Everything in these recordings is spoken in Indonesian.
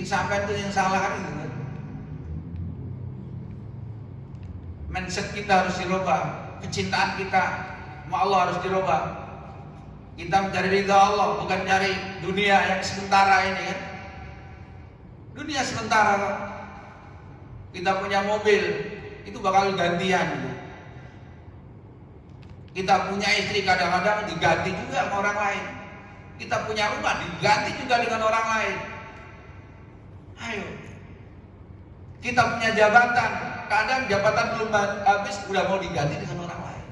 Sing sampean itu yang salah kan gitu kan. Mindset kita harus dirubah, kecintaan kita sama Allah harus dirubah. Kita mencari ridha Allah, bukan cari dunia yang sementara ini kan. Dunia sementara kok. Kita punya mobil, itu bakal gantian gitu. Kita punya istri kadang-kadang diganti juga sama orang lain. Kita punya rumah diganti juga dengan orang lain. Ayo. Kita punya jabatan, kadang jabatan belum habis udah mau diganti dengan orang lain.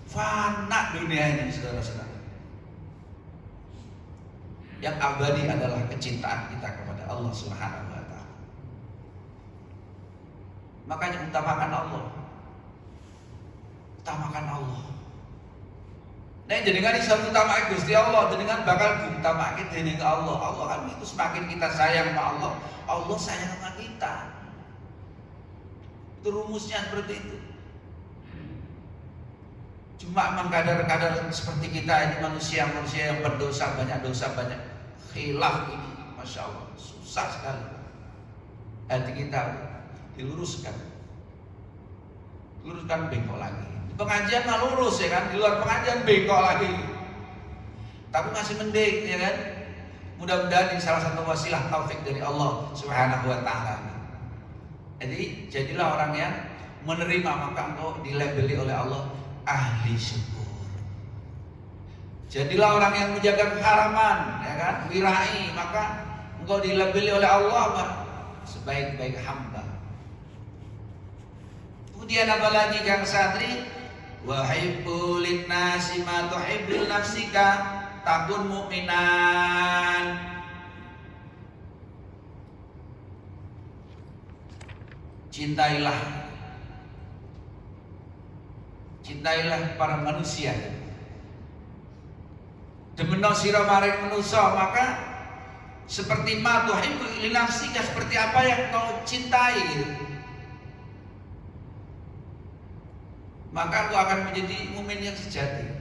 Fana dunia ini saudara-saudara. Yang abadi adalah kecintaan kita kepada Allah Subhanahu wa taala. Makanya utamakan Allah. Utamakan Allah. Nah, jenengan iso utamakan Gusti Allah, jenengan bakal diutamakan dening Allah. Allah kan itu semakin kita sayang sama Allah, Allah sayang sama kita. Itu rumusnya seperti itu. Cuma kadar-kadar seperti kita ini manusia-manusia yang berdosa, banyak dosa, banyak khilaf ini, masya Allah, susah sekali. Hati kita diluruskan, bengkok lagi. Di pengajian mah lurus ya kan, di luar pengajian bengkok lagi. Tapi masih mending ya kan. Mudah-mudahan ini salah satu wasilah taufik dari Allah Subhanahu wa taala. Jadi jadilah orang yang menerima, maka engkau dilabeli oleh Allah ahli syukur. Jadilah orang yang menjaga keharaman, ya kan, wirai, maka engkau dilabeli oleh Allah sebaik-baik hamba. Kemudian apa lagi Kang Satri? Wa hibbu linnasi ma tuhibbu nafsika takun mu'minan. Cintailah para manusia. Demeno sira maring manusia, maka seperti ma tuhibbu li nafsika, seperti apa yang kau cintai gitu. Maka kau akan menjadi mukmin yang sejati.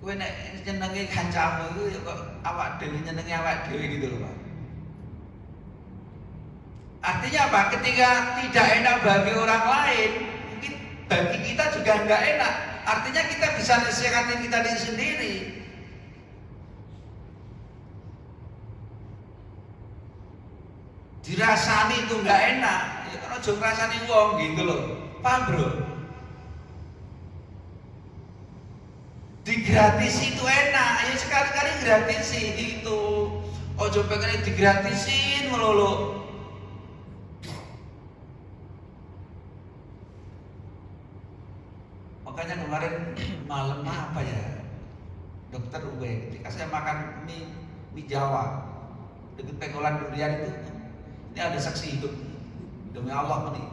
Kowe nek nyenengi kancamu itu ya kok awak dhewe nyenengi awak dhewe gitu loh, Pak. Artinya apa? Ketika tidak enak bagi orang lain, mungkin bagi kita juga enggak enak. Artinya kita bisa nasihatin kita sendiri. Dirasani itu enggak enak, ya kan aja ngrasani wong gitu loh. Paham, Bro? Digratisi itu enak, ayo sekali-kali gratisi itu. Ojo pengen digratisin melulu. Makanya kemarin malam apa ya, Dokter Uwe, ketika saya makan mie Jawa dekat Pengkolan Durian itu, ini ada saksi hidup demi Allah ini.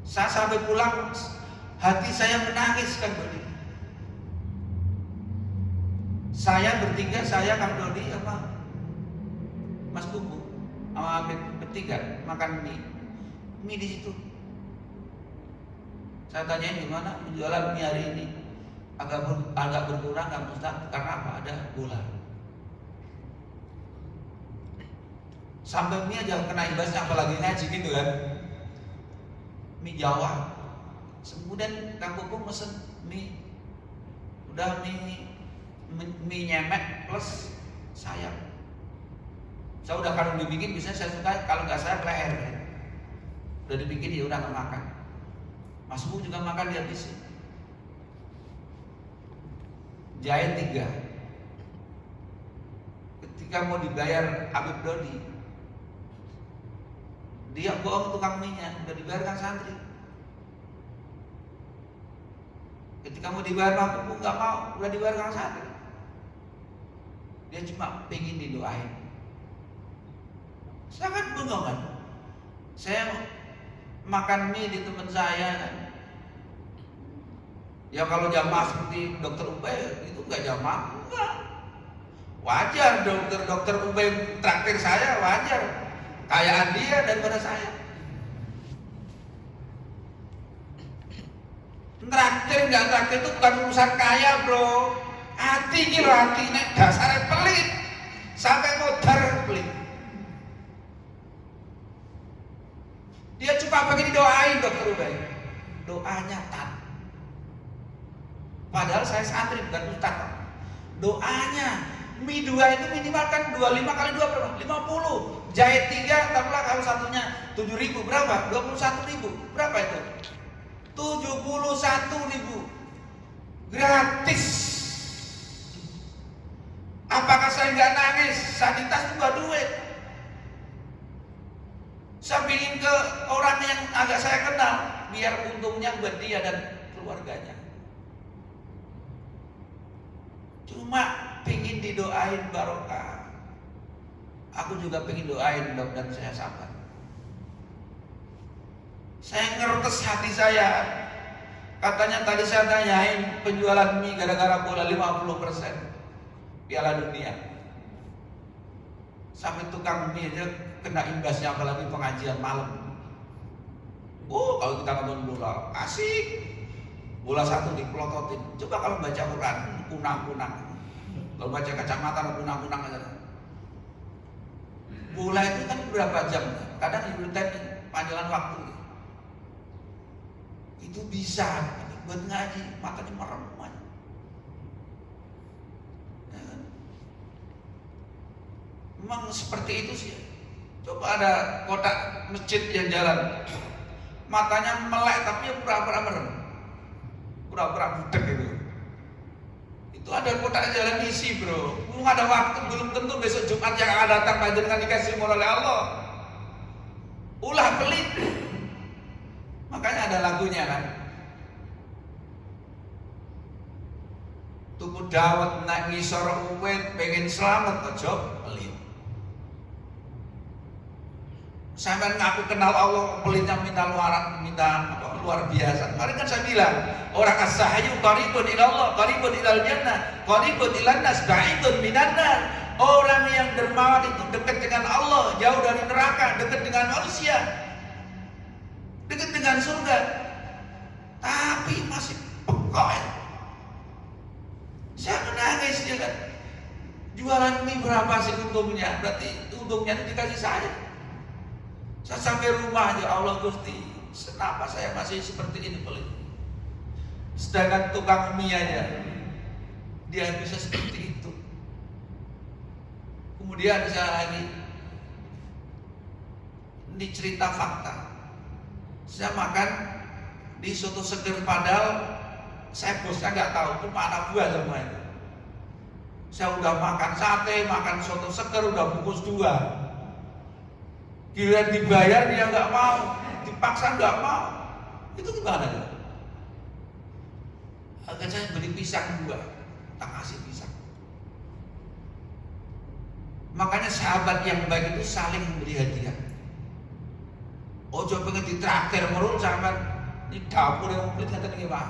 Saya sampai pulang hati saya menangis kan Dodi. Saya bertiga, saya Kang Dodi apa Mas Kuku sama bertiga makan mie di situ. Saya tanyain gimana penjualan mie hari ini, agak berkurang kan Ustaz, karena apa? Ada gula. Sampai mie aja kena imbasnya, apalagi ngaji gitu kan. Mie Jawa. Kemudian Kang Kuku mesen mie, udah mie nyemek plus sayap. Saya udah kalau dibikin biasanya saya suka, kalau nggak sayap leher ya. Udah dibikin ya udah nggak makan. Mas Bu juga makan dihabisin. Jahit 3. Ketika mau dibayar Habib Dodi, dia bohong tukang mie-nya, udah dibayarkan santri. Ketika mau dibayar aku nggak mau, udah dibayarkan santri. Dia cuma pengen didoain. Saya kan bengong kan. Saya makan mie di teman saya kan. Ya kalau jamaah seperti Dokter Ubay itu nggak jamaah, enggak. Wajar dokter Ubay traktir saya, wajar. Kayaan dia daripada saya. Traktir nggak traktir itu bukan urusan kaya, bro. Hati ini loh, hati ini dasarnya pelit sampai modar pelit. Dia cuma pengen didoain dokter Ubay, doanya tan. Padahal saya santri bukan ustaz. Doanya mie 2 itu minimal kan 25 kali 2 berapa? 50. Jahit 3 tambah kalau satunya 7.000 berapa? 21.000. Berapa itu? 71.000. Gratis. Apakah saya nggak nangis? Sanitas itu nggak duit. Saya ingin ke orang yang agak saya kenal, biar untungnya buat dia dan keluarganya. Cuma pengen didoain barokah. Aku juga pengen doain mudah-mudahan saya sabar. Saya ngertes hati saya. Katanya tadi saya tanyain penjualan mie gara-gara bola 50% Piala Dunia. Sampai tukang mie aja kena imbasnya, apalagi pengajian malam. Kalau kita nonton bola asik. Bola satu dipelototin. Coba kalau baca Quran kunang-kunang. Kalau baca kacamata kunang-kunang aja. Bola itu kan berapa jam? Kadang ibrutan panjangan waktu. Itu bisa buat ngaji, matanya merem aja. Ya kan? Memang seperti itu sih. Coba ada kotak masjid yang jalan, matanya melek tapi pura-pura merem, pura-pura budek gitu. Itu ada kotak jalan isi bro, belum ada waktu, belum tentu besok Jumat yang akan datang panjenengan dikasih oleh Allah. Ulah pelit. Makanya ada lagunya kan, tuku dawet nak ngisor uwit pengen selamat ojo pelit. Sampai ngaku kenal Allah pelitnya minta luar biasa. Kemarin kan saya bilang orang as-sahyu qaribun ila Allah, qaribun ilal jannah, qaribun ilan nas, ba'idun minan nar. Orang yang dermawan itu dekat dengan Allah, jauh dari neraka, dekat dengan manusia, dekat dengan surga. Tapi masih pekok ya. Saya menangis ya kan. Jualan mie berapa sih untungnya? Berarti untungnya itu dikasih saya. Saya sampai rumah aja, Allah Gusti, kenapa saya masih seperti ini pelit? Sedangkan tukang mie aja dia bisa seperti itu. Kemudian saya lagi, ini cerita fakta. Saya makan di soto seger, padahal saya bosnya nggak tahu, cuma anak buah semua itu. Saya udah makan sate, makan soto seger, udah bungkus 2. Giliran dibayar dia nggak mau, dipaksa nggak mau. Itu gimana ya? Akhirnya saya beli pisang 2, tak kasih pisang. Makanya sahabat yang baik itu saling memberi hadiah. Ojo pengen ditraktir merun sahabat, ini dapur yang komplit kata nih Pak.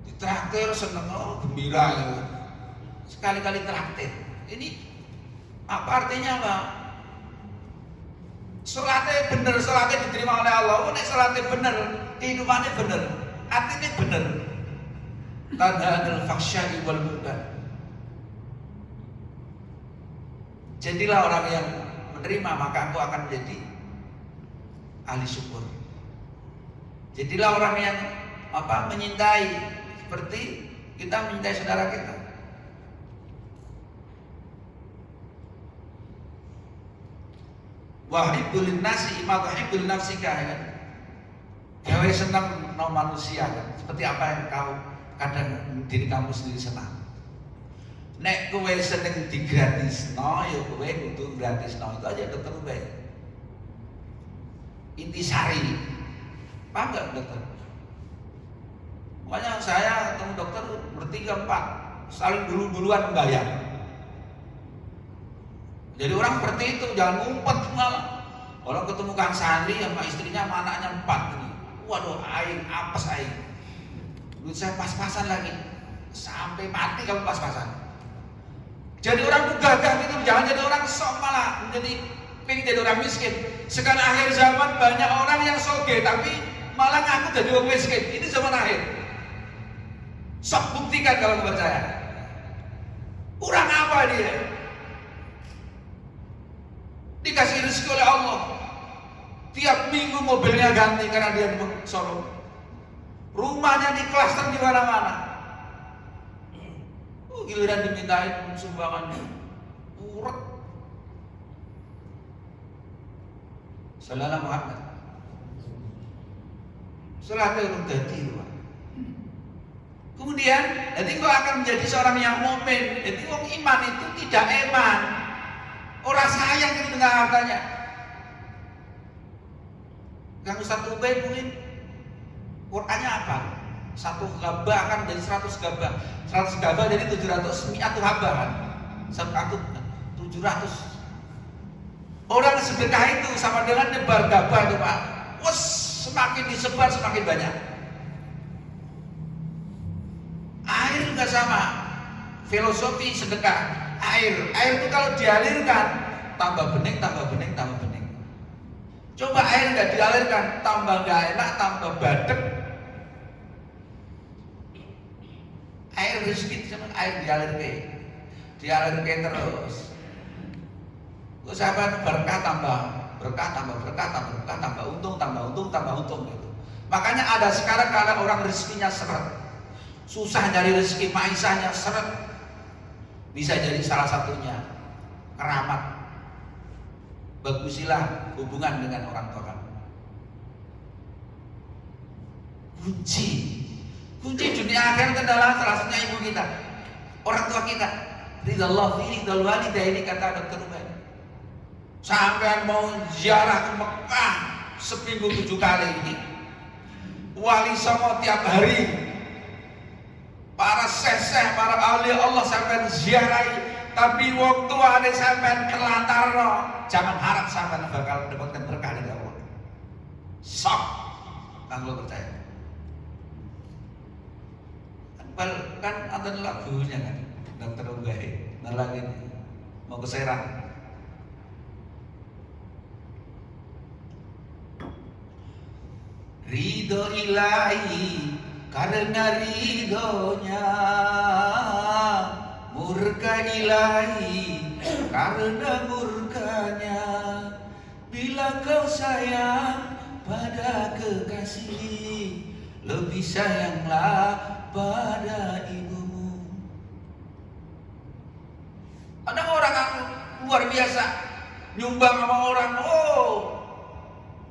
Ditraktir seneng, gembira ya. Sekali-kali traktir. Ini apa artinya Pak? Salatnya bener, salatnya diterima oleh Allah. Nek salatnya bener, kehidupannya bener, hatinya bener. Tanhanul faksya'i wal munkar. Jadilah orang yang menerima, maka engkau akan menjadi ahli syukur. Jadilah orang yang menyintai, seperti kita mencintai saudara kita. Wahibbul nasi ma tuhibbul nafsika, ya kan? Gawe senang no manusia kan? Seperti apa yang kau kadang diri kamu sendiri senang. Nek kowe seneng digratisno, ya kowe kudu gratisno. Itu aja dokter Ubay. Intisari. Paham gak dokter? Makanya saya ketemu dokter bertiga 4, saling duluan membayar. Jadi orang seperti itu, jangan ngumpet malah. Orang ketemu Kang Sandi sama istrinya sama anaknya 4 ini. Waduh, aing apes aing. Duit saya pas-pasan lagi. Sampai mati kamu pas-pasan. Jadi orang tuh gagah gitu, jangan jadi orang sok malah menjadi pengen jadi orang miskin. Sekarang akhir zaman banyak orang yang soge tapi malah ngaku jadi orang miskin. Ini zaman akhir. Sok buktikan kalau percaya. Kurang apa dia? Dikasih rezeki oleh Allah. Tiap minggu mobilnya ganti karena dia di Solo. Rumahnya di klaster di mana-mana. Giliran dimintain sumbangannya. Urat. Sallallahu Muhammad. Salat itu dadi, Pak. Kemudian, nanti kau akan menjadi seorang yang mukmin. Jadi orang iman itu tidak eman. Orang sayang itu dengan hartanya. Kang Ustaz Ubay mungkin Qurannya apa? Satu gabah akan menjadi 100 gabah. 100 gabah jadi 700 mi'atu habah kan? 700. Orang sedekah itu sama dengan nebar gabah itu, Pak. Wes, semakin disebar semakin banyak. Air juga sama. Filosofi sedekah. Air itu kalau dialirkan tambah bening, tambah bening, tambah bening. Coba air nggak dialirkan, tambah nggak enak, tambah badek. Air rezeki sama air dialirkan terus. Sahabat berkah tambah berkah, tambah berkah, tambah berkah, tambah untung, tambah untung, tambah untung gitu. Makanya ada sekarang kalau orang rezekinya seret, susah dari rezeki maisahnya seret, bisa jadi salah satunya keramat. Bagusilah hubungan dengan orang tua kamu. Kunci dunia akhirat adalah salah satunya ibu kita, orang tua kita. Ridallah fi ridal walidaini, kata Dr. Ubay. Sampai mau ziarah ke Mekah seminggu 7 kali ini, wali songo tiap hari, para seseh, para ahli Allah sampai ziarahi. Tapi waktu ada sampai terlantar, jangan harap sampai bakal mendapatkan berkah dari Allah. Sok, kalau percaya. Kan ada lagunya kan, Dr. Ubay, lagi mau ke Serang. Ridho ilahi karena ridhonya, murka ilahi karena murkanya. Bila kau sayang pada kekasih, lebih sayanglah pada ibumu. Ada orang yang luar biasa nyumbang sama orang,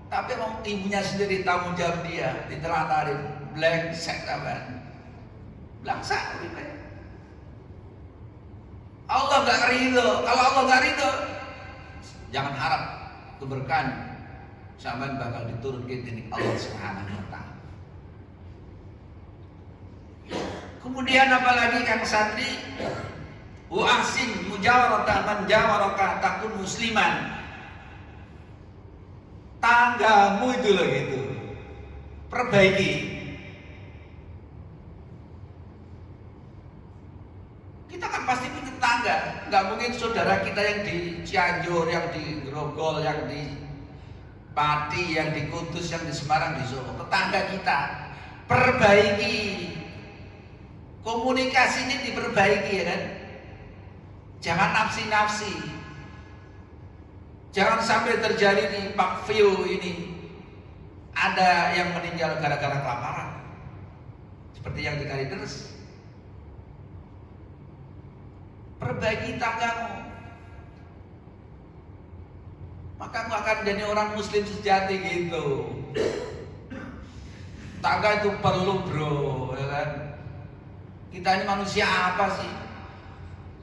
tapi mau ibunya sendiri tanggung jawab dia, ditelantarin, blengsek kapan? Belangsak gitu. Allah nggak ridho. Kalau Allah nggak ridho, jangan harap keberkahan sampai bakal diturunkan ini Allah Subhanahu wa Ta'ala. Kemudian apalagi Kang Santri, wa ahsin mujawarata man jawaraka takun musliman. Tanggamu itu loh gitu, perbaiki. Kita kan pasti punya tangga, nggak mungkin saudara kita yang di Cianjur, yang di Grogol, yang di Pati, yang di Kudus, yang di Semarang, di Solo. Tetangga kita, perbaiki. Komunikasi ini diperbaiki, ya kan? Jangan nafsi-nafsi. Jangan sampai terjadi di Pak Vio ini ada yang meninggal gara-gara kelaparan, seperti yang di Kalideres. Perbaiki tanggamu, maka kamu akan jadi orang muslim sejati gitu. Tangga itu perlu, bro, ya kan? Kita ini manusia apa sih?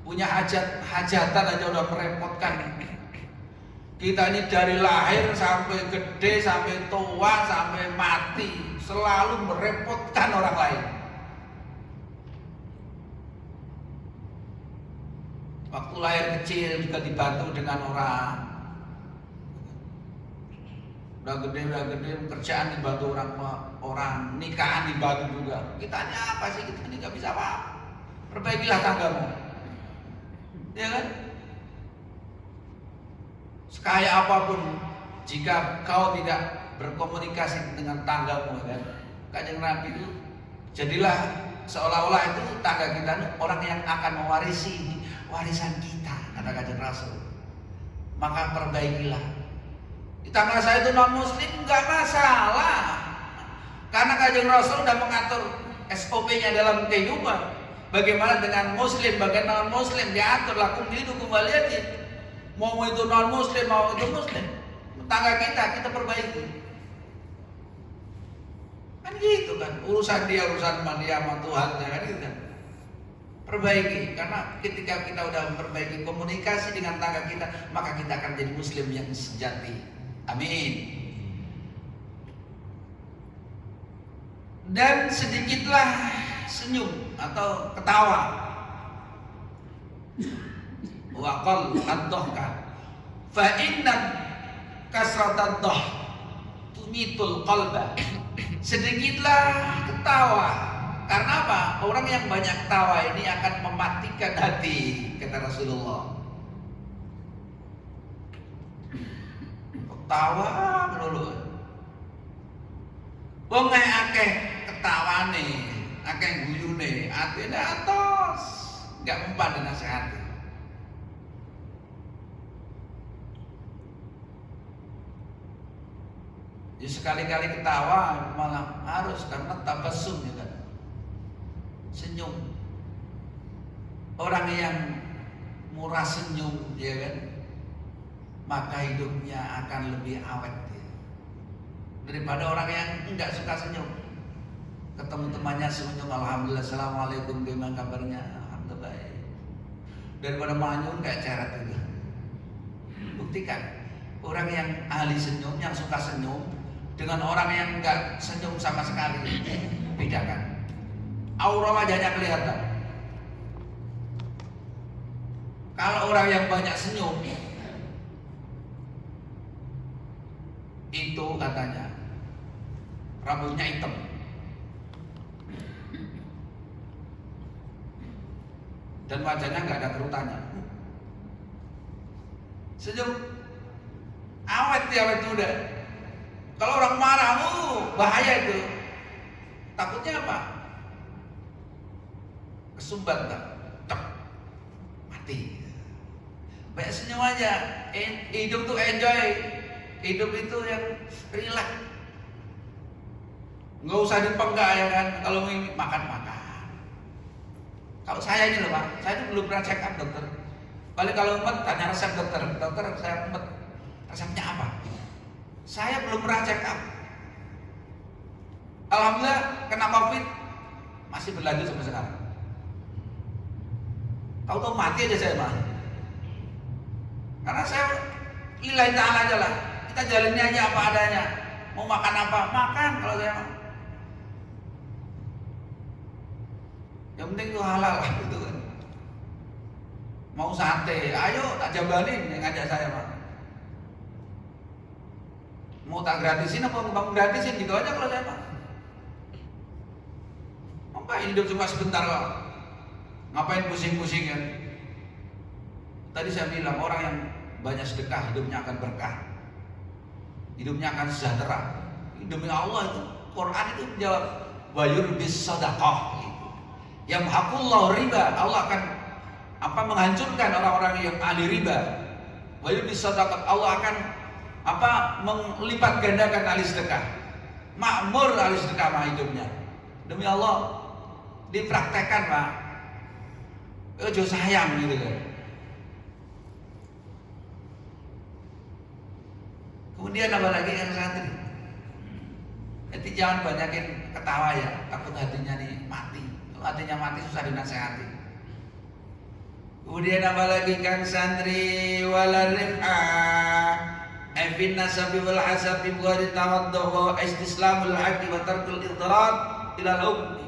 Punya hajatan aja udah merepotkan. Kita ini dari lahir sampai gede, sampai tua, sampai mati, selalu merepotkan orang lain. Waktu lahir kecil juga dibantu dengan orang. Udah gede kerjaan dibantu orang, nikahan dibantu juga. Kita ini apa sih? Kita ini nggak bisa apa. Perbaikilah tanggamu, ya kan? Sekaya apapun, jika kau tidak berkomunikasi dengan tanggamu, kan? Kanjeng Nabi itu jadilah seolah-olah itu tangga kita orang yang akan mewarisi warisan kita, kata Kanjeng Rasul. Maka perbaikilah. Tetangga saya itu non muslim nggak masalah, karena Kanjeng Rasul sudah mengatur SOP-nya dalam kehidupan. Bagaimana dengan muslim, bagaimana non muslim, diatur lakum dinukum waliyadin. Mau itu non muslim, mau itu muslim, tetangga kita perbaiki. Kan gitu kan, urusan dia sama Tuhan, kan gitu kan. Perbaiki, karena ketika kita udah memperbaiki komunikasi dengan tetangga kita, maka kita akan jadi muslim yang sejati. Amin. Dan sedikitlah senyum atau ketawa. Wa qall ad-dhahka fa inna kasratad dhah tumitul qalba. Sedikitlah ketawa. Karena apa? Orang yang banyak ketawa ini akan mematikan hati, kata Rasulullah. Ketawa melulu. Wong akeh ketawane, akeh guyune, atine atos, enggak mempan dinasehati. Ya sekali-kali ketawa malah harus, karena tabassum ya kan. Senyum. Orang yang murah senyum, ya kan, maka hidupnya akan lebih awet ya, daripada orang yang enggak suka senyum. Ketemu temannya senyum, alhamdulillah, assalamualaikum, gimana kabarnya, alhamdulillah. Daripada manyun kayak ceret itu. Buktikan, orang yang ahli senyum, yang suka senyum, dengan orang yang enggak senyum sama sekali, bedakan. Aura wajahnya kelihatan. Kalau orang yang banyak senyum, itu katanya rambutnya hitam, dan wajahnya nggak ada kerutannya. Senyum awet muda. Kalau orang marah, bahaya itu. Takutnya apa? Kesumbat tak, mati. Banyak senyum aja. Hidup tuh enjoy. Hidup itu yang relax. Nggak usah dipenggak ya kan. Kalau ingin makan. Kalau saya ini loh Pak, saya ini belum pernah check up dokter. Paling kalau umpet tanya resep dokter. Dokter, saya umpet, resepnya apa? Saya belum pernah check up. Alhamdulillah kena COVID masih berlanjut sampai sekarang. Tahu-tahu mati aja saya Pak. Karena saya lillahi ta'ala aja lah. Kita jalannya aja apa adanya. Mau makan apa? Makan kalau saya. Yang penting itu halal lah gitu kan. Mau sate, ayo tak jabanin yang ngajak saya Pak. Mau tak gratisin apa mau gratisin gitu aja kalau saya Pak. Ngapain hidup cuma sebentar kok. Ngapain pusing-pusing kan? Tadi saya bilang orang yang banyak sedekah hidupnya akan berkah, hidupnya akan sejahtera. Demi Allah itu Quran itu menjawab wayur bis sadaqah gitu. Yamhaqullahu riba, Allah akan menghancurkan orang-orang yang ahli riba. Wayur bis sadaqah, Allah akan melipat gandakan ahli sedekah. Makmur ahli sedekah mah hidupnya. Demi Allah dipraktekkan Pak. Ojo sayang gitu kan. Kemudian apa lagi yang santri? Jadi jangan banyakin ketawa ya, takut hatinya nih mati. Kalau hatinya mati susah dinasehati. Kemudian apa lagi Kang santri? Wala rif'a Efin nasabi wal hasabi wa tawadduh wa istislamul haqqi wa tarkul idrat ila al-hukmi.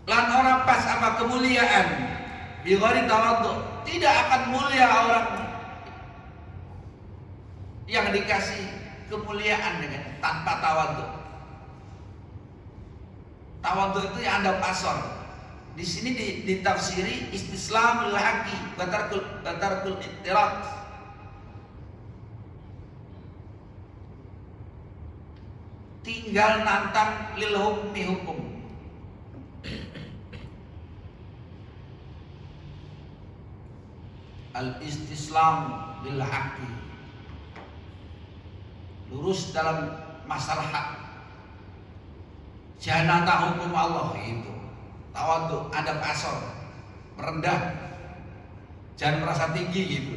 Lan orang pas apa kemuliaan bi ghairi tawadduh, tidak akan mulia orang yang dikasih kemuliaan dengan tanpa tawadduh. Tawadduh itu yang Anda pasor. Di sini ditafsiri istislamul haqqi wa tarkul idrat. Tinggal nantang lil hukmi hukum. al-istislam bil haqqi, lurus dalam masalah hak, jangan nantang hukum Allah, itu tawadhu, adab asor, merendah, jangan merasa tinggi gitu.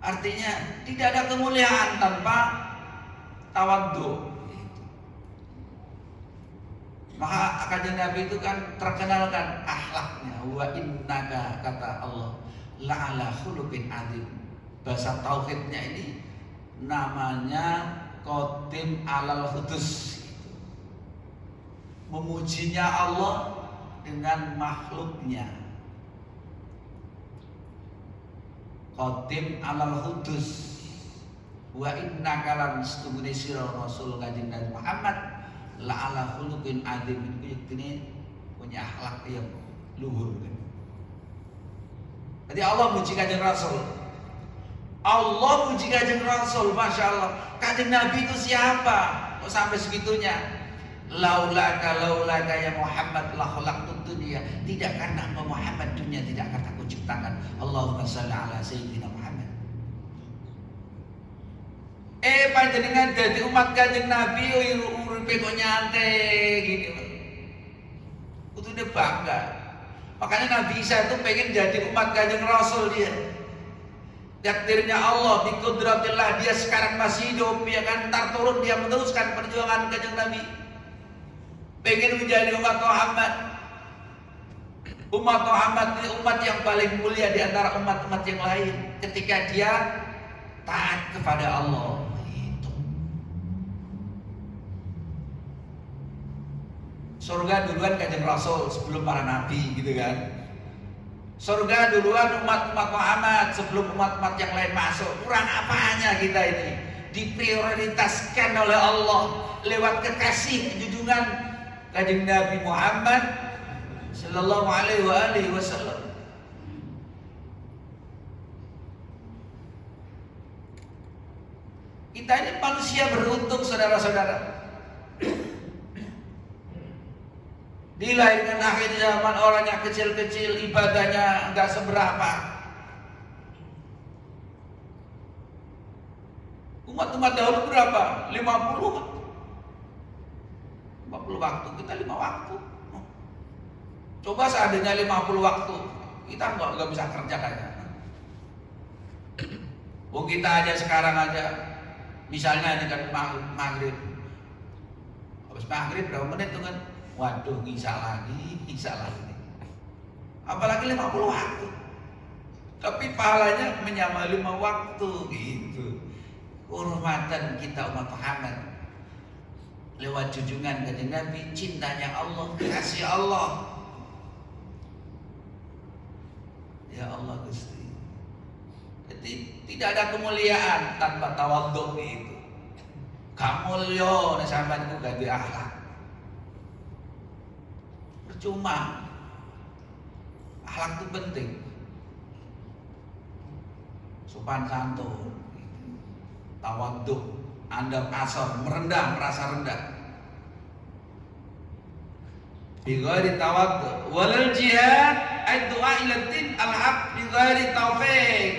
Artinya tidak ada kemuliaan tanpa tawadhu. Maka kanjeng Nabi itu kan terkenal kan akhlaknya, wa innaka, kata Allah, la'ala khuluqin adzim. Bahasa tauhidnya ini namanya qadim alal hudus, memujinya Allah dengan makhluknya. Qadim alal hudus, wa innaka lan setungguhne sira Rasul kanjeng Nabi Muhammad la'ala khuluqin adzim, ini punya akhlak yang luhur. Jadi Allah muji kanjeng Rasul, Allah muji kanjeng Rasul, masya Allah. Kanjeng Nabi itu siapa kok sampai segitunya? Laulaka ya Muhammad la khalaqtud dunya, tidak karena engkau Muhammad dunia tidak akan aku ciptakan. Allahumma shalli ala sayyidina Muhammad. Panjenengan jadi umat kanjeng Nabi uripe kok nyantai gini. Kudu bangga. Makanya Nabi Isa itu pengen jadi umat kanjeng Rasul dia. Takdirnya Allah, biqudratillah, dia sekarang masih hidup, ya kan, ntar turun dia meneruskan perjuangan kanjeng Nabi. Pengen menjadi umat Muhammad. Umat Muhammad ini umat yang paling mulia di antara umat-umat yang lain ketika dia taat kepada Allah. Surga duluan kanjeng Rasul sebelum para nabi gitu kan. Surga duluan umat-umat Muhammad sebelum umat-umat yang lain masuk. Kurang apanya kita ini? Diprioritaskan oleh Allah lewat kekasih junjungan kanjeng Nabi Muhammad sallallahu alaihi wasallam. Kita ini manusia beruntung, saudara-saudara. Dilahirkan akhir zaman, orangnya kecil-kecil, ibadahnya enggak seberapa. Umat-umat dahulu berapa? 50 waktu, kita 5 waktu. Coba seandainya 50 waktu, kita enggak bisa kerja kayaknya. Oh, kita aja sekarang aja, misalnya ini kan maghrib. Habis maghrib berapa menit tuh kan? Waduh, ngisa lagi. Apalagi 50 waktu. Tapi pahalanya menyamai 5 waktu gitu. Kehormatan kita umat Muhammad lewat junjungan kanjeng Nabi, cintanya Allah, kasih Allah. Ya Allah Gusti. Jadi tidak ada kemuliaan tanpa tawadhu itu. Kamulyo nek sampean ku ganti akhlak. Percuma. Akhlak itu penting. Sopan santun, tawadhu, andap asor, merendah, merasa rendah. Bighairi tawadhu walal jihad ad-du'a ila din al-haq bighairi taufik,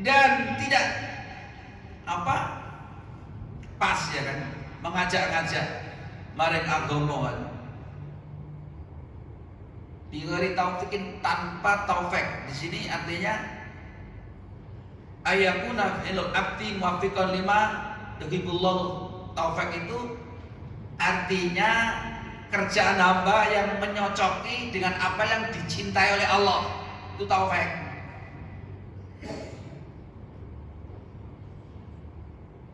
dan tidak pas ya kan mengajak-ngajak marek agama kan bighairi taufikin, tanpa taufik. Di sini artinya ayakuna ilal abdi muwaffiqan lima yuhibbullah. Taufik itu artinya kerjaan hamba yang menyocoki dengan apa yang dicintai oleh Allah. Itu taufik.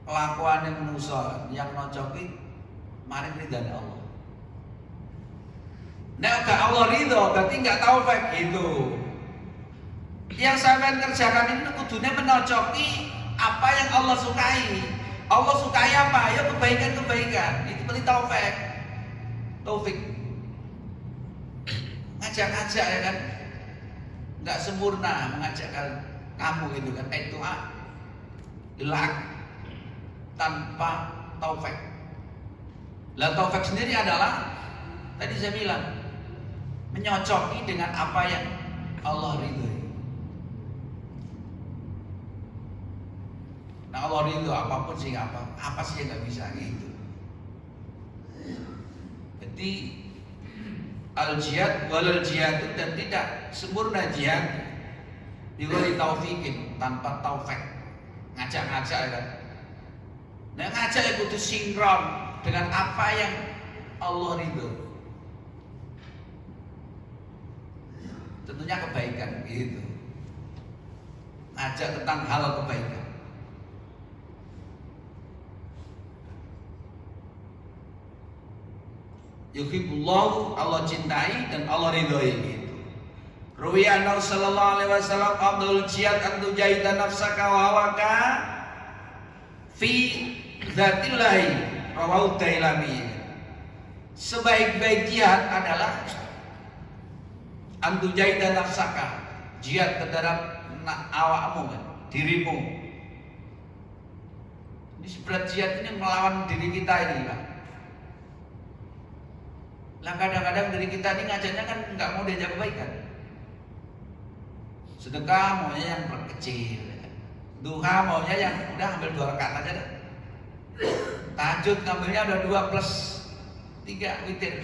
Kelakuan yang manusia yang mencoki mari ridhani Allah. Nek gak Allah ridho berarti gak taufik gitu. Yang sampean kerjakan ini kudunya menocoki apa yang Allah sukai. Allah sukai apa? Ya kebaikan-kebaikan. Itu berarti taufik. Ngajak-ngajak ya kan, nggak sempurna mengajak kamu gitu kan. Itu ilak tanpa taufik. Lah taufik sendiri adalah tadi saya bilang menyocoki dengan apa yang Allah ridhoi. Allah ridho apapun sih, apa sih yang nggak bisa gitu. Jadi al jihad walal jihad itu, dan tidak sempurna jihad diberi taufikin, tanpa taufik, ngajak-ngajak kan. Nah ngajak itu butuh sinkron dengan apa yang Allah ridho. Tentunya kebaikan gitu. Ngajak tentang hal kebaikan. Yuhibbullahu, Allah cintai dan Allah ridhoi gitu. Ruwiya anna sallallahu alaihi wasallam afdhalul jihad an tujahida nafsaka wa hawaka fi dzatillahi, rawahu Dailami. Sebaik-baik jihad adalah an tujahida nafsaka, jihad terhadap awakmu, dirimu. Ini seberat jihad ini melawan diri kita ini, Pak. Lah kadang-kadang dari kita ini ngajaknya kan nggak mau diajak kebaikan. Sedekah maunya yang kecil, duha maunya yang udah ambil 2 rakaat aja dah. Tahajud ngambilnya udah 2 plus 3 witir.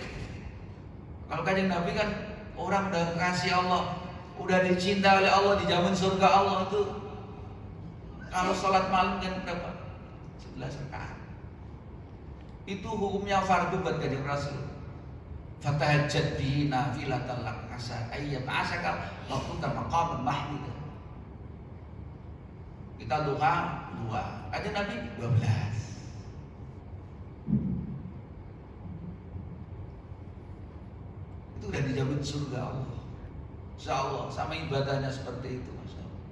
Kalau kanjeng Nabi kan orang udah kasih Allah, udah dicinta oleh Allah, dijamin surga Allah itu. Kalau sholat malam kan berapa? 11 rakaat. Itu hukumnya fardu buat kanjeng Rasul. Fatahajjat bihi nafilatan lak asa ayyab asaka rabbuka maqaman mahmuda. Kita duha 2, kanjeng Nabi 12. Itu udah dijamin surga Allah. Insyaallah sama ibadahnya seperti itu, Masya Allah.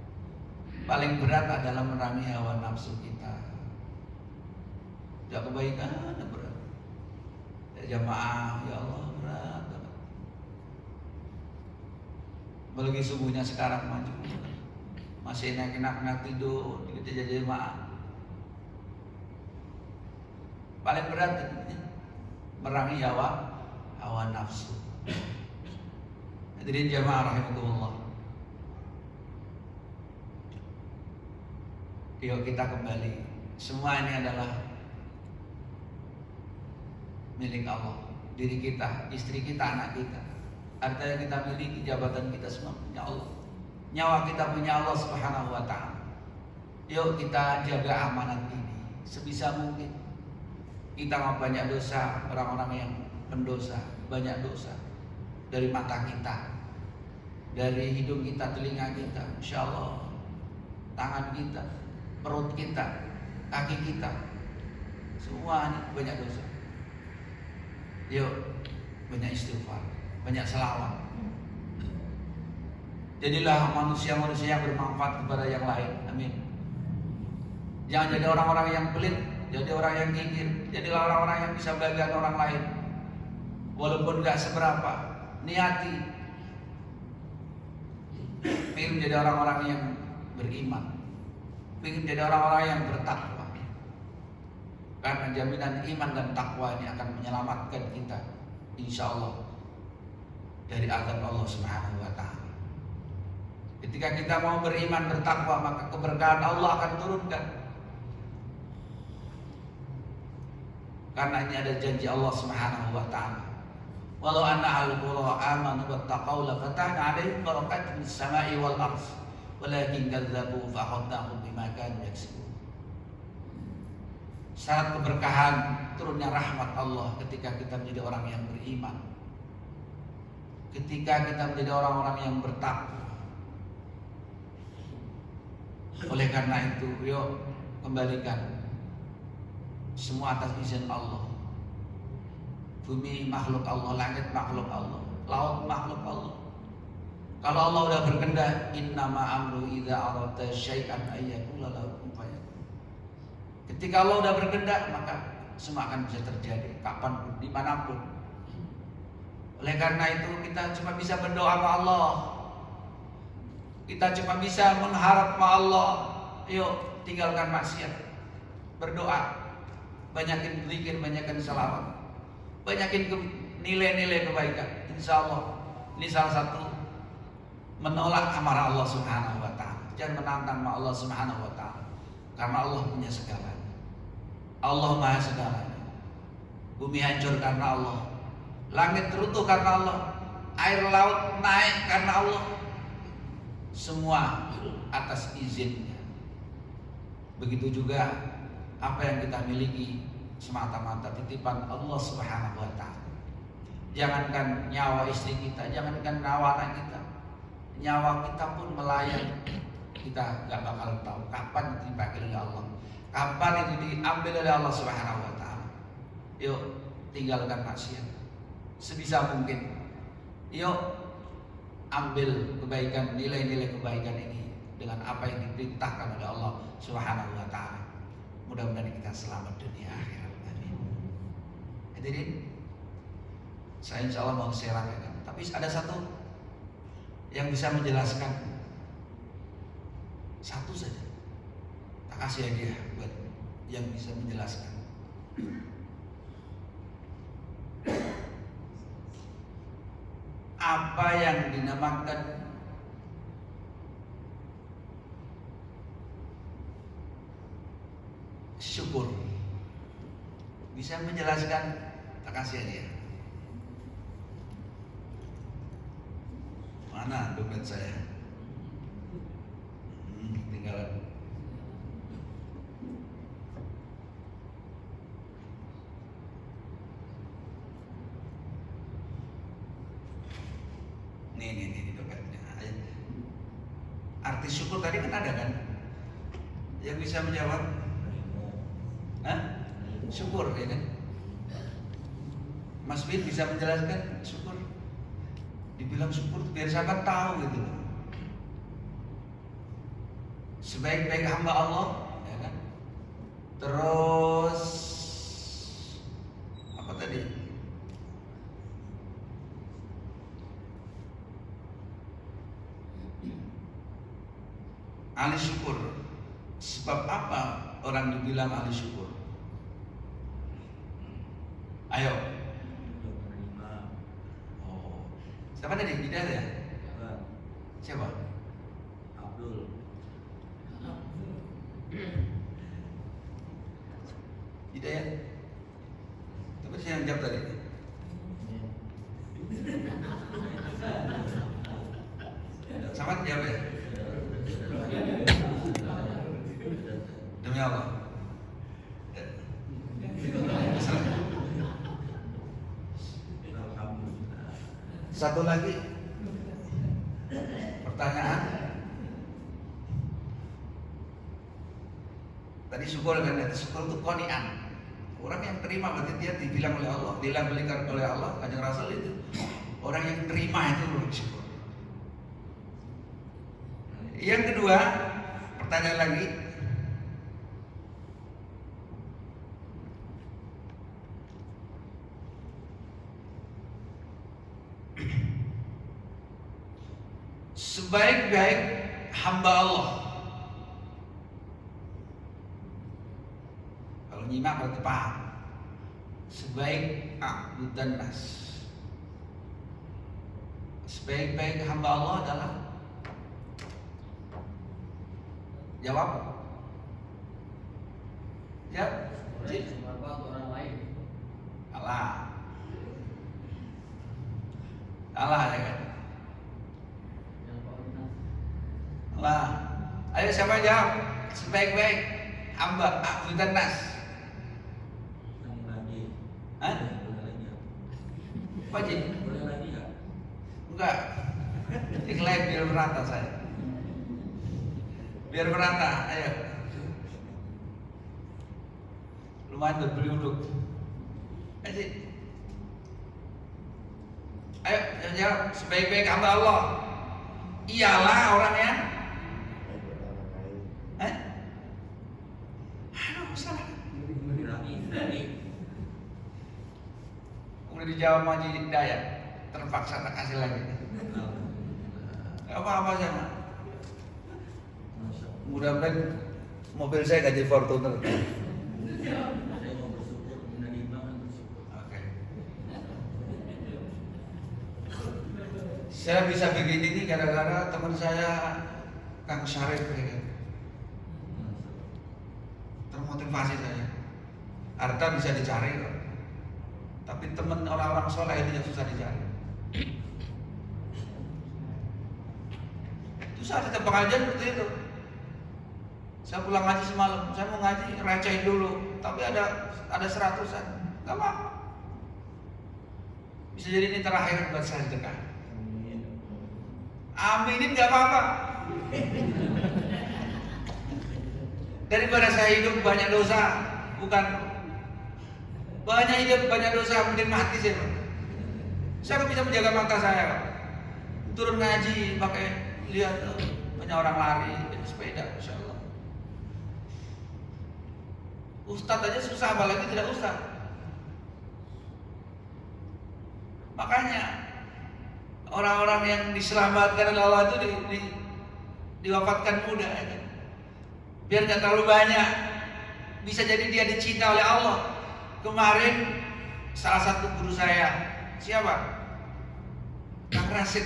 Paling berat adalah merangi hawa nafsu kita. Ya kebaikan berat. Ya jamaah, ya Allah berat banget. Apalagi subuhnya sekarang maju, masih enak-enak tidur, kita jadi jamaah. Paling berat merangi hawa nafsu. Hadirin jamaah rahimakumullah. Yuk kita kembali. Semua ini adalah milik Allah. Diri kita, istri kita, anak kita, harta yang kita miliki, jabatan kita, semua punya Allah. Nyawa kita punya Allah Subhanahu wa ta'ala. Yuk kita jaga amanat ini sebisa mungkin. Kita mau banyak dosa, orang-orang yang pendosa, banyak dosa. Dari mata kita, dari hidung kita, telinga kita, insya Allah, tangan kita, perut kita, kaki kita, semua ini banyak dosa. Yuk banyak istighfar, banyak selawat. Jadilah manusia-manusia yang bermanfaat kepada yang lain. Amin. Jangan jadi orang-orang yang pelit, jadi orang yang gigir. Jadilah orang-orang yang bisa bagian orang lain, walaupun gak seberapa. Niati ingin jadi orang-orang yang beriman, ingin jadi orang-orang yang bertakwa. Karena jaminan iman dan takwa ini akan menyelamatkan kita, insya Allah, dari azab Allah Subhanahu wa ta'ala. Ketika kita mau beriman, bertakwa, maka keberkahan Allah akan turunkan. Karena ini ada janji Allah Subhanahu wa ta'ala. Walau anna al-qura amanu wattaqau la fatahna 'alaihim barakatin minas sama'i wal ardh walakin kadzdzabu fa akhadnahum bima kanu yaksibun. Syarat keberkahan turunnya rahmat Allah ketika kita menjadi orang yang beriman, ketika kita menjadi orang-orang yang bertakwa. Oleh karena itu, yuk kembalikan semua atas izin Allah. Bumi makhluk Allah, langit makhluk Allah, laut makhluk Allah. Kalau Allah udah berkehendak, innama amru idza arada syai'an ayyakula lahu kun fayakun. Ketika Allah udah berkehendak, maka semua akan bisa terjadi kapanpun, dimanapun. Oleh karena itu kita cuma bisa berdoa sama Allah. Kita cuma bisa mengharap sama Allah. Yuk tinggalkan maksiat, berdoa, banyakin zikir, banyakin salawat, banyakin nilai-nilai kebaikan. Insya Allah ini salah satu menolak amarah Allah Subhanahu wa ta'ala. Jangan menantang Allah Subhanahu wa ta'ala. karena Allah punya segalanya. Allah maha segalanya. Bumi hancur karena Allah, langit runtuh karena Allah, air laut naik karena Allah. Semua atas izinnya. Begitu juga apa yang kita miliki semata-mata titipan Allah Subhanahu wa ta'ala. Jangankan nyawa istri kita, jangankan nyawa anak kita, nyawa kita pun melayang. Kita gak bakal tahu kapan itu dipakai oleh Allah, kapan itu diambil oleh Allah Subhanahu wa ta'ala. Yuk tinggalkan maksiat sebisa mungkin. Yuk ambil kebaikan, nilai-nilai kebaikan ini dengan apa yang diperintahkan oleh Allah Subhanahu wa ta'ala. Mudah-mudahan kita selamat dunia akhirat. Amin. Hadirin, saya insya Allah mau share kan. Tapi ada satu yang bisa menjelaskan, satu saja. Tak kasih hadiah buat yang bisa menjelaskan. Apa yang dinamakan syukur? Bisa menjelaskan? Tak kasih hadiah. Mana dompet saya? Tinggalan. Nih dompetnya. Arti syukur tadi kan ada kan? Yang bisa menjawab? Hah? Syukur ya kan? Mas Bin bisa menjelaskan syukur? Dibilang syukur biar sahabat tahu gitu. Sebaik-baik hamba Allah, ya kan? Terus apa tadi? Ahli syukur. Sebab apa orang dibilang ahli syukur? Ayo. Oh, siapa tadi? Tidak ada ya? Siapa? Abdul. Hidayat. Tapi saya yang jawab tadi. Sama jawab ya? Demi Allah. Satu lagi pertanyaan. Tadi syukur kan, syukur itu qani'an. Orang yang terima berarti dia dibilang oleh Allah, dilambelikan oleh Allah, Kanjeng Rasul itu. Orang yang terima itu bersyukur. Yang kedua, pertanyaan lagi. Sebaik-baik hamba Allah. Kalau nyimak berarti paham. Sebaik abd dan nas. Sebaik-baik hamba Allah adalah, jawab. Jawab. Orang lain. Allah. Allah ya kan. Allah. Ayo siapa jawab? Sebaik-baik hamba abd dan nas. Hah? Apa sih? Boleh lagi nggak? Enggak. Yang lain biar merata saya. Biar merata, ayo. Lumayan berbeluduk. Ayo. Ayo, jawab. Sebaik-baik hamba Allah ialah orang yang aduh, salah. Udah dijawab Maji Hidayat, terpaksa tak kasih lagi. Gak apa-apa sama. Mudah-mudahan mobil saya ganti Fortuner. Saya mau bersyukur, menerima dan bersyukur. Oke. Saya bisa begini ini gara-gara teman saya Kang Syarif ya kan? motivasi saya. Harta bisa dicari kok. Tapi teman orang-orang soleh itu yang susah dicari. Itu saat kita pengajian seperti itu. Saya pulang ngaji semalam, saya mau ngaji recehin dulu, tapi ada 100-an, nggak apa-apa. Bisa jadi ini terakhir buat saya sedekah. Aminin nggak apa-apa. Daripada saya hidup banyak dosa, bukan banyak hidup banyak dosa, mending mati saya. Saya bisa menjaga mata saya. Turun ngaji, pakai lihat banyak orang lari, sepeda, insya Allah. Ustadz aja susah, apalagi tidak ustadz. Makanya orang-orang yang diselamatkan oleh Allah itu diwafatkan muda, ya kan? Biar nggak terlalu banyak, bisa jadi dia dicinta oleh Allah. Kemarin salah satu guru saya, siapa? Kang Rasid.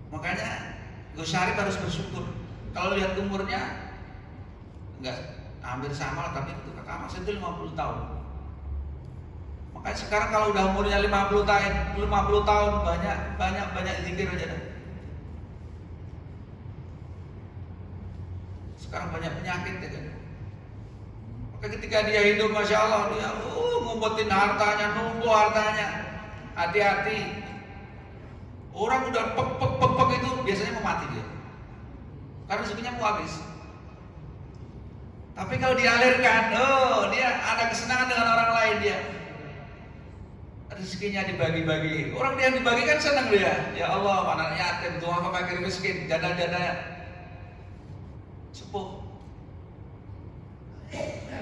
Makanya Gus Syarif harus bersyukur. Kalau lihat umurnya enggak hampir sama, tapi itu kakak saya itu 50 tahun. Makanya sekarang kalau udah umurnya 50 tahun banyak zikir aja dah. Sekarang banyak penyakit ya kan. Maka ketika dia hidup, masya Allah, dia ngumpetin hartanya, numpuk hartanya. Hati-hati. Orang udah pek itu biasanya mau mati dia. Karena rezekinya mau habis. Tapi kalau dialirkan, dia ada kesenangan dengan orang lain dia. Rezekinya dibagi-bagi. Orang dia yang dibagikan senang dia. Ya Allah, anak yatim, duafa fakir miskin, janda-janda sepuh.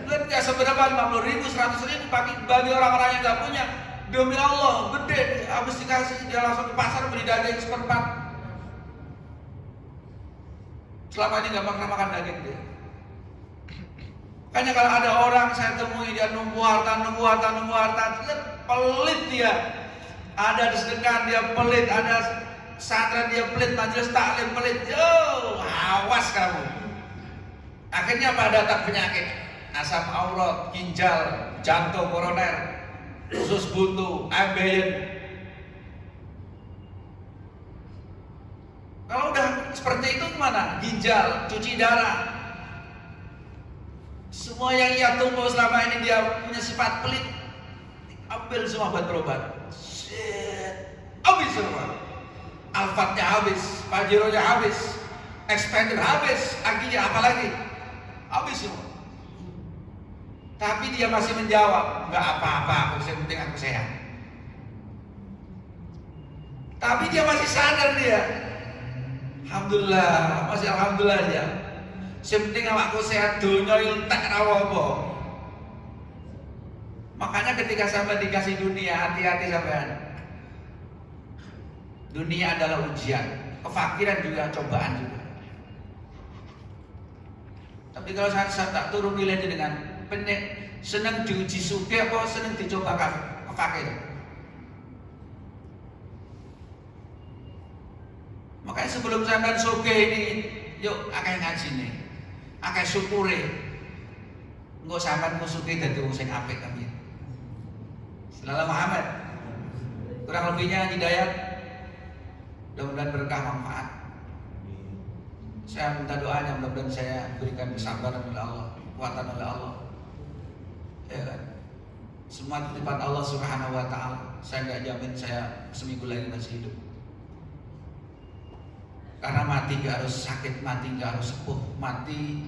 Lihat gak seberapa 50.000, 100.000 bagi orang-orang yang gak punya. Demi Allah, gede, habis dikasih dia langsung ke pasar beli daging seperempat. Selama ini gak pernah makan daging dia. Makanya kalau ada orang saya temui dia nunggu harta, pelit dia. Ada sedekah dia pelit, ada santren dia pelit, majelis taklim pelit. Yo, awas kamu. Akhirnya apa? Datang penyakit, asam aurat, ginjal, jantung koroner, usus buntu, ambeien. Kalau udah seperti itu gimana? Ginjal, cuci darah. Semua yang ia tumbuh selama ini dia punya sifat pelit, ambil semua buat berobat. Habis semua. Alfatnya habis, Pajeronya habis, expander habis, aginya apa lagi? Habis semua. Tapi dia masih menjawab, nggak apa-apa, yang penting aku sehat. Tapi dia masih sadar dia. Alhamdulillah, masih alhamdulillah dia. Yang penting awakku sehat, dunia entek ra apa. Makanya ketika sampai dikasih dunia, hati-hati sampean. Dunia adalah ujian, kefakiran juga cobaan juga. Tapi kalau saya tak turun nilainya dengan senang diuji sugih apa senang dicoba kafir. Makanya sebelum sampean sugih ini, yuk akeh ngaji nih, akeh syukure. Engko sampean sugih dadi wong sing apik kami. Sallallahu Muhammad. Kurang lebihnya hidayat, mudah-mudahan berkah manfaat. Saya minta doanya, mudah-mudahan saya berikan kesabaran oleh Allah, kekuatan oleh Allah. Ya kan? Semua titipan Allah Subhanahu wa taala. Saya enggak jamin saya seminggu lagi masih hidup. Karena mati enggak harus sakit, mati enggak harus sepuh, mati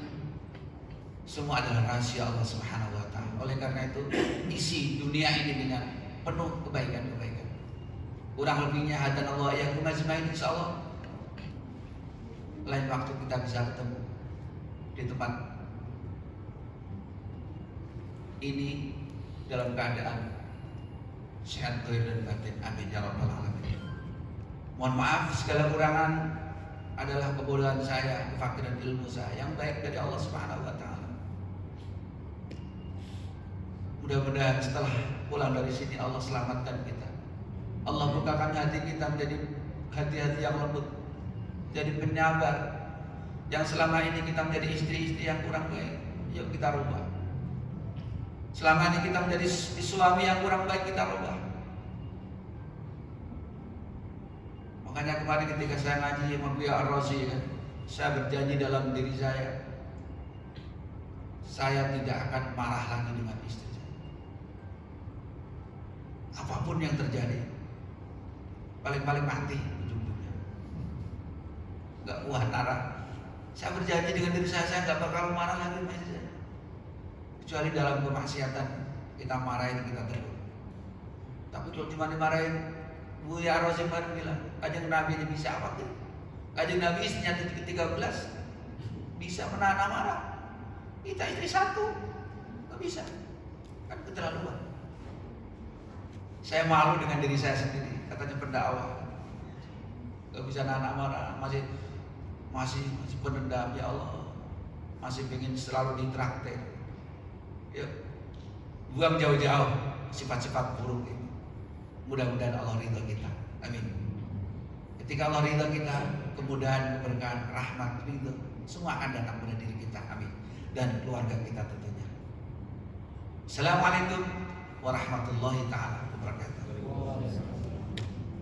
semua adalah rahasia Allah Subhanahu wa taala. Oleh karena itu, isi dunia ini dengan penuh kebaikan-kebaikan. Kurang lebihnya hadan Allah ya kumajmain insyaallah. Lain waktu kita bisa ketemu di tempat ini dalam keadaan sehat zahir dan batin. Amin ya rabbal alamin. Mohon maaf segala kurangan adalah kebodohan saya, kefakiran ilmu saya. Yang baik dari Allah Subhanahu wa taala. Mudah-mudahan setelah pulang dari sini Allah selamatkan kita. Allah bukakan hati kita menjadi hati-hati yang lembut, jadi penyabar, Yang selama ini kita menjadi istri-istri yang kurang baik, yuk kita rubah. Selama ini kita menjadi suami yang kurang baik, kita rubah. Makanya kemarin ketika saya ngaji sama Buya Ar-Razi, saya berjanji dalam diri saya tidak akan marah lagi dengan istri saya. Apapun yang terjadi, paling-paling mati ujung-ujungnya. Gak kuat marah. Saya berjanji dengan diri saya gak bakal marah lagi sama istri saya. Kecuali dalam kemaksiatan kita marahin, kita tegur. Tapi kalau cuma dimarahin, Buya Ar-Razi bilang, Kanjeng Nabi ini bisa apa tuh? Kanjeng Nabi istrinya 13 bisa menahan amarah. Kita istri satu, gak bisa, kan keterlaluan. Saya malu dengan diri saya sendiri, katanya pendakwah, gak bisa nahan amarah, masih pendendam. Ya Allah, masih pengen selalu ditraktir. Yuk, buang jauh-jauh sifat-sifat buruk ini. Mudah-mudahan Allah ridha kita. Amin. Ketika Allah ridha kita, kemudahan, keberkahan, rahmat, ridha semua akan datang pada diri kita. Amin. Dan keluarga kita tentunya. Assalamualaikum warahmatullahi taala wabarakatuh.